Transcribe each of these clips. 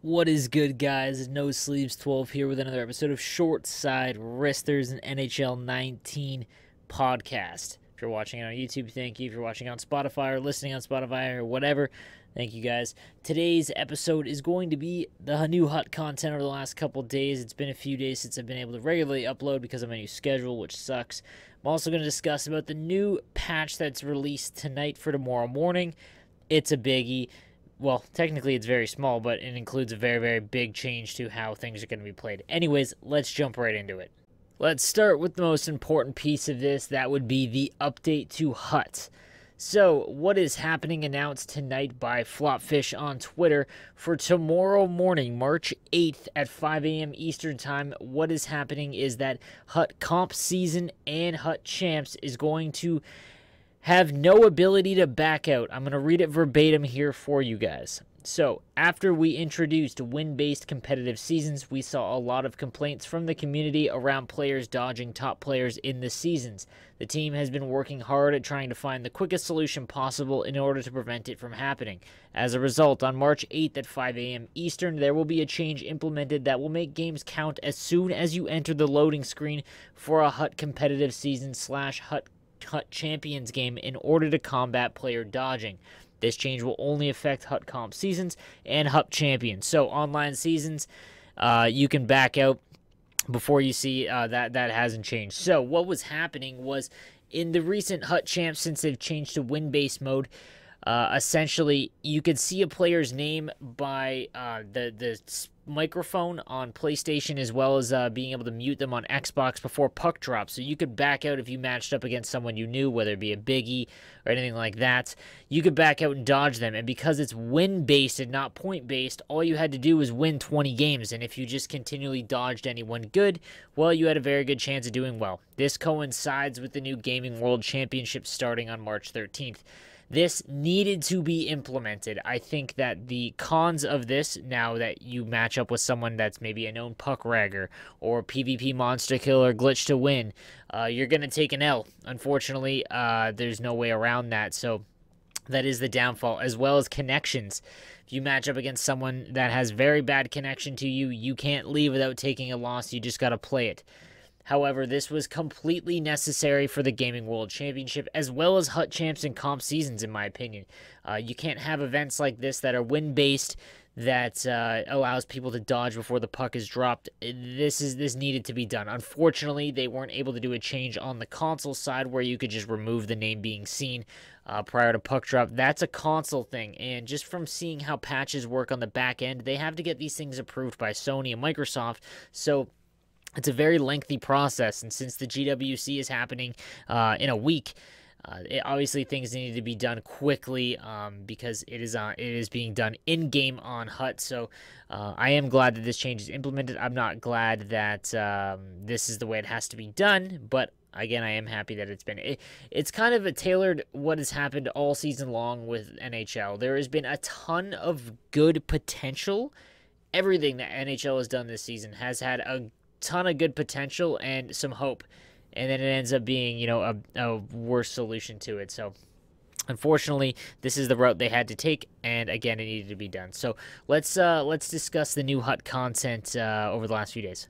What is good, guys? No Sleeves 12 here with another episode of Short Side Wristers and NHL 19 podcast. If you're watching it on YouTube, thank you. If you're watching on Spotify or listening on Spotify or whatever, thank you, guys. Today's episode is going to be the new hut content over the last couple days. It's been a few days since I've been able to regularly upload because of my new schedule, which sucks. I'm also going to discuss about the new patch that's released tonight for tomorrow morning. It's a biggie. Well, technically it's very small, but it includes a very, very big change to how things are going to be played. Anyways, let's jump right into it. Let's start with the most important piece of this. That would be the update to HUT. So, what is happening announced tonight by Flopfish on Twitter for tomorrow morning, March 8th at 5 a.m. Eastern Time. What is happening is that HUT Comp Season and HUT Champs is going to have no ability to back out. I'm going to read it verbatim here for you guys. So, after we introduced win-based competitive seasons, we saw a lot of complaints from the community around players dodging top players in the seasons. The team has been working hard at trying to find the quickest solution possible in order to prevent it from happening. As a result, on March 8th at 5 a.m. Eastern, there will be a change implemented that will make games count as soon as you enter the loading screen for a HUT competitive season / HUT Champions game in order to combat player dodging. This change will only affect HUT Comp Seasons and HUT Champions. So online seasons, you can back out before you see that hasn't changed. So what was happening was in the recent HUT Champs, since they've changed to win-based mode, essentially you could see a player's name by the microphone on PlayStation, as well as being able to mute them on Xbox before puck drop. So you could back out if you matched up against someone you knew, whether it be a biggie or anything like that. You could back out and dodge them. And because it's win-based and not point-based, all you had to do was win 20 games. And if you just continually dodged anyone good, well, you had a very good chance of doing well. This coincides with the new Gaming World Championship starting on March 13th. This needed to be implemented. I think that the cons of this, now that you match up with someone that's maybe a known puck ragger or PvP monster killer glitch to win, you're going to take an L. Unfortunately, there's no way around that. So that is the downfall, as well as connections. If you match up against someone that has very bad connection to you, you can't leave without taking a loss. You just got to play it. However, this was completely necessary for the Gaming World Championship, as well as HUT Champs and Comp Seasons, in my opinion. You can't have events like this that are win-based, that allows people to dodge before the puck is dropped. This needed to be done. Unfortunately, they weren't able to do a change on the console side where you could just remove the name being seen prior to puck drop. That's a console thing, and just from seeing how patches work on the back end, they have to get these things approved by Sony and Microsoft, so it's a very lengthy process, and since the GWC is happening in a week, obviously things need to be done quickly because it is being done in-game on HUT. So I am glad that this change is implemented. I'm not glad that this is the way it has to be done, but again, I am happy that it's been. It's kind of a tailored what has happened all season long with NHL. There has been a ton of good potential. Everything that NHL has done this season has had a ton of good potential and some hope, and then it ends up being, you know, a worse solution to it. So unfortunately, this is the route they had to take, and again, it needed to be done. So let's discuss the new HUT content over the last few days.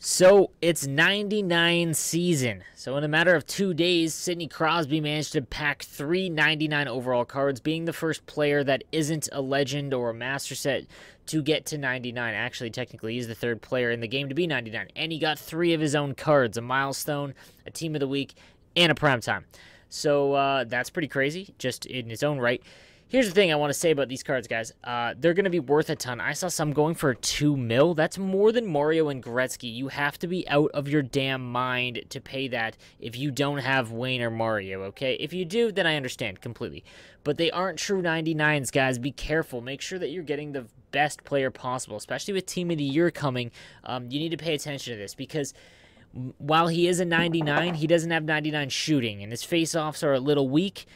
So it's 99 season. So in a matter of 2 days, Sidney Crosby managed to pack 3 99 overall cards, being the first player that isn't a legend or a master set to get to 99. Actually, technically, he's the third player in the game to be 99. And he got 3 of his own cards, a milestone, a team of the week, and a primetime. So that's pretty crazy, just in its own right. Here's the thing I want to say about these cards, guys. They're going to be worth a ton. I saw some going for 2 mil. That's more than Mario and Gretzky. You have to be out of your damn mind to pay that if you don't have Wayne or Mario, okay? If you do, then I understand completely. But they aren't true 99s, guys. Be careful. Make sure that you're getting the best player possible, especially with Team of the Year coming. You need to pay attention to this because while he is a 99, he doesn't have 99 shooting, and his face-offs are a little weak.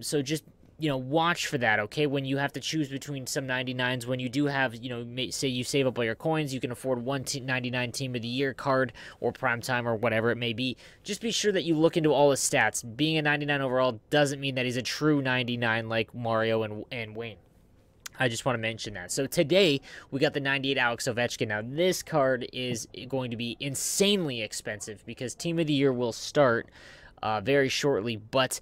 So just, you know, watch for that, okay? When you have to choose between some 99s, when you do have, you know, say you save up all your coins, you can afford one 99 Team of the Year card or Primetime or whatever it may be. Just be sure that you look into all his stats. Being a 99 overall doesn't mean that he's a true 99 like Mario and Wayne. I just want to mention that. So today, we got the 98 Alex Ovechkin. Now, this card is going to be insanely expensive because Team of the Year will start very shortly, but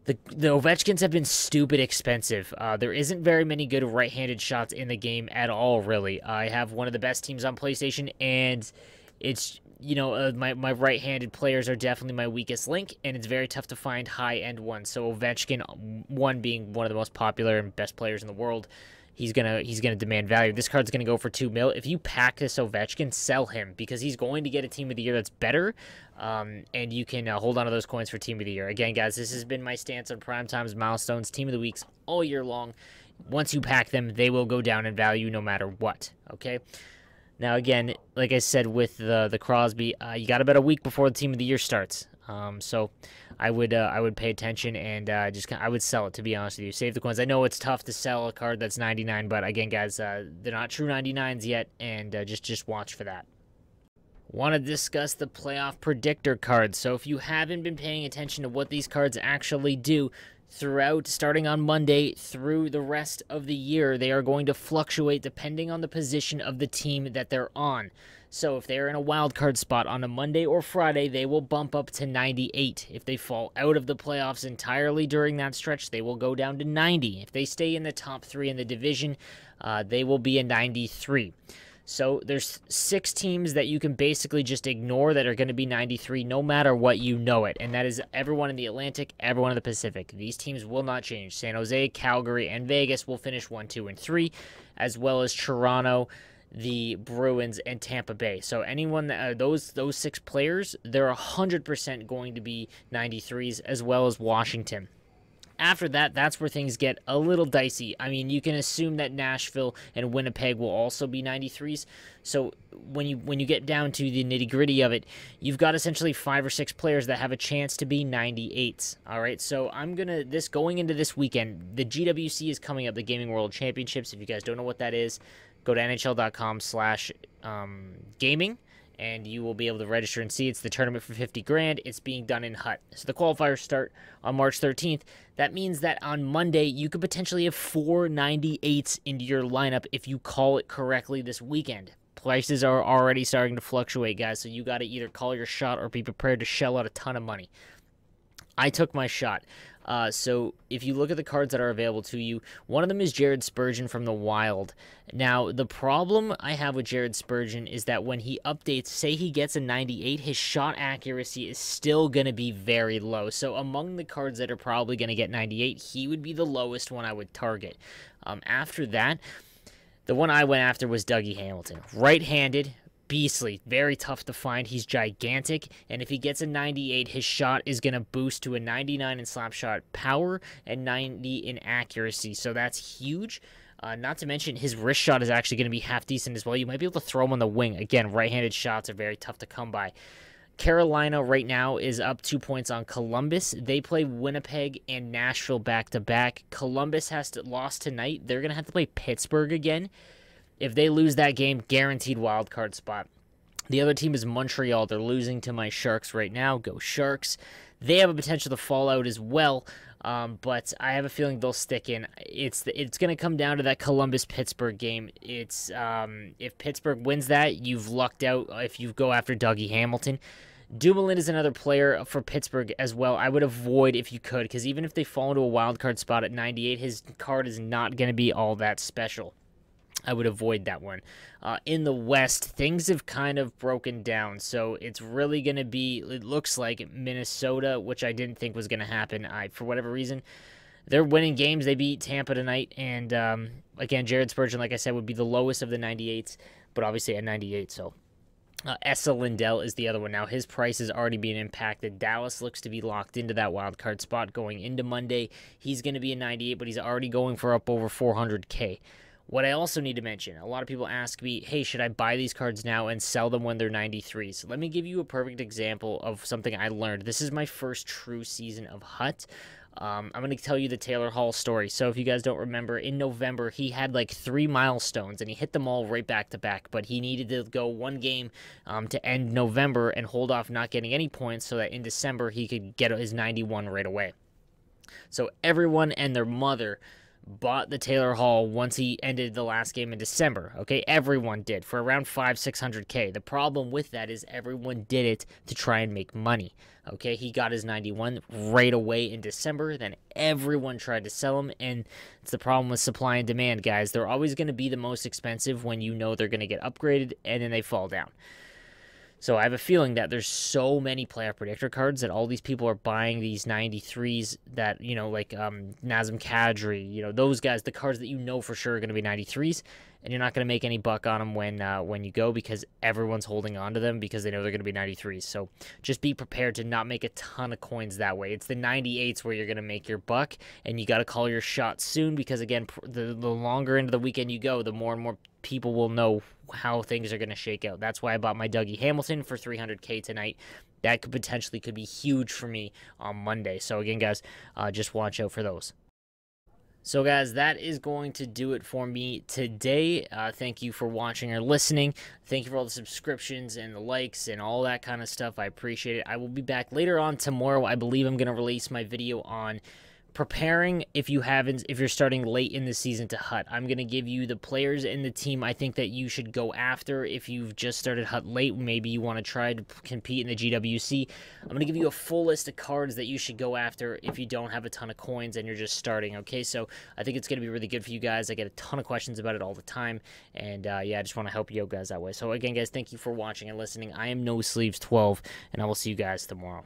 the Ovechkins have been stupid expensive. There isn't very many good right-handed shots in the game at all, really. I have one of the best teams on PlayStation, and it's, my right-handed players are definitely my weakest link, and it's very tough to find high-end ones. So Ovechkin, one being one of the most popular and best players in the world, he's gonna demand value. This card's gonna go for $2 million. If you pack this Ovechkin, sell him because he's going to get a Team of the Year that's better, and you can hold on to those coins for Team of the Year. Again, guys, this has been my stance on Prime Times, Milestones, Team of the Weeks all year long. Once you pack them, they will go down in value no matter what. Okay. Now, again, like I said with the Crosby, you got about a week before the Team of the Year starts. So I would pay attention and I would sell it, to be honest with you. Save the coins. I know it's tough to sell a card that's 99, but again, guys, they're not true 99s yet, and just watch for that. Want to discuss the playoff predictor cards. So if you haven't been paying attention to what these cards actually do, starting on Monday through the rest of the year, they are going to fluctuate depending on the position of the team that they're on. So if they're in a wild card spot on a Monday or Friday, they will bump up to 98. If they fall out of the playoffs entirely during that stretch, they will go down to 90. If they stay in the top 3 in the division, they will be a 93. So there's 6 teams that you can basically just ignore that are going to be 93 no matter what, and that is everyone in the Atlantic, everyone in the Pacific. These teams will not change. San Jose, Calgary, and Vegas will finish 1, 2, and 3, as well as Toronto, the Bruins, and Tampa Bay. So anyone that those 6 players, they're 100% going to be 93s, as well as Washington. After that, that's where things get a little dicey. I mean, you can assume that Nashville and Winnipeg will also be 93s. So when you get down to the nitty-gritty of it, you've got essentially 5 or 6 players that have a chance to be 98s. All right, so going into this weekend, the GWC is coming up, the Gaming World Championships. If you guys don't know what that is, go to nhl.com/gaming. And you will be able to register and see. It's the tournament for 50 grand. It's being done in Hut. So the qualifiers start on March 13th. That means that on Monday, you could potentially have 4 98s into your lineup if you call it correctly this weekend. Prices are already starting to fluctuate, guys, so you got to either call your shot or be prepared to shell out a ton of money. I took my shot. So if you look at the cards that are available to you, one of them is Jared Spurgeon from the Wild. Now, the problem I have with Jared Spurgeon is that when he updates, say he gets a 98, his shot accuracy is still going to be very low. So among the cards that are probably going to get 98, he would be the lowest one I would target. After that, the one I went after was Dougie Hamilton. Right-handed, beastly, very tough to find. He's gigantic, and if he gets a 98, his shot is going to boost to a 99 in slap shot power and 90 in accuracy, so that's huge. Not to mention, his wrist shot is actually going to be half decent as well. You might be able to throw him on the wing. Again, right-handed shots are very tough to come by. Carolina right now is up 2 points on Columbus. They play Winnipeg and Nashville back-to-back. Columbus lost tonight. They're going to have to play Pittsburgh again. If they lose that game, guaranteed wild card spot. The other team is Montreal. They're losing to my Sharks right now. Go Sharks. They have a potential to fall out as well, but I have a feeling they'll stick in. It's going to come down to that Columbus-Pittsburgh game. It's if Pittsburgh wins that, you've lucked out if you go after Dougie Hamilton. Dumoulin is another player for Pittsburgh as well. I would avoid if you could, because even if they fall into a wild card spot at 98, his card is not going to be all that special. I would avoid that one. In the West, things have kind of broken down, so it's really going to be, it looks like, Minnesota, which I didn't think was going to happen. For whatever reason, they're winning games. They beat Tampa tonight, and again, Jared Spurgeon, like I said, would be the lowest of the 98s, but obviously at 98, so. Essa Lindell is the other one. Now, his price is already being impacted. Dallas looks to be locked into that wild card spot going into Monday. He's going to be a 98, but he's already going for up over 400K. What I also need to mention, a lot of people ask me, hey, should I buy these cards now and sell them when they're 93s? Let me give you a perfect example of something I learned. This is my first true season of Hut. I'm going to tell you the Taylor Hall story. So if you guys don't remember, in November, he had like 3 milestones, and he hit them all right back to back, but he needed to go one game to end November and hold off not getting any points so that in December he could get his 91 right away. So everyone and their mother bought the Taylor Hall once he ended the last game in December. Okay, everyone did for around 500-600K. The problem with that is everyone did it to try and make money. Okay, he got his 91 right away in December. Then everyone tried to sell him, and it's the problem with supply and demand, guys. They're always going to be the most expensive when you know they're going to get upgraded, and then they fall down. So I have a feeling that there's so many playoff predictor cards that all these people are buying these 93s that, you know, like Nazem Kadri, you know, those guys, the cards that you know for sure are going to be 93s, and you're not going to make any buck on them when you go, because everyone's holding on to them because they know they're going to be 93s. So just be prepared to not make a ton of coins that way. It's the 98s where you're going to make your buck, and you got to call your shot soon, because again, the longer into the weekend you go, the more and more people will know how things are going to shake out. That's why I bought my Dougie Hamilton for 300K tonight. That could be huge for me on Monday. So again, guys, just watch out for those. So guys, that is going to do it for me today. Thank you for watching or listening. Thank you for all the subscriptions and the likes and all that kind of stuff. I appreciate it. I will be back later on tomorrow. I believe I'm going to release my video on preparing if you're starting late in the season to hut. I'm going to give you the players in the team I think that you should go after if you've just started hut late. Maybe you want to try to compete in the GWC. I'm going to give you a full list of cards that you should go after if you don't have a ton of coins and you're just starting, okay? So I think it's going to be really good for you guys. I get a ton of questions about it all the time, and yeah, I just want to help you guys that way. So again, guys, thank you for watching and listening. I am No Sleeves 12, and I will see you guys tomorrow.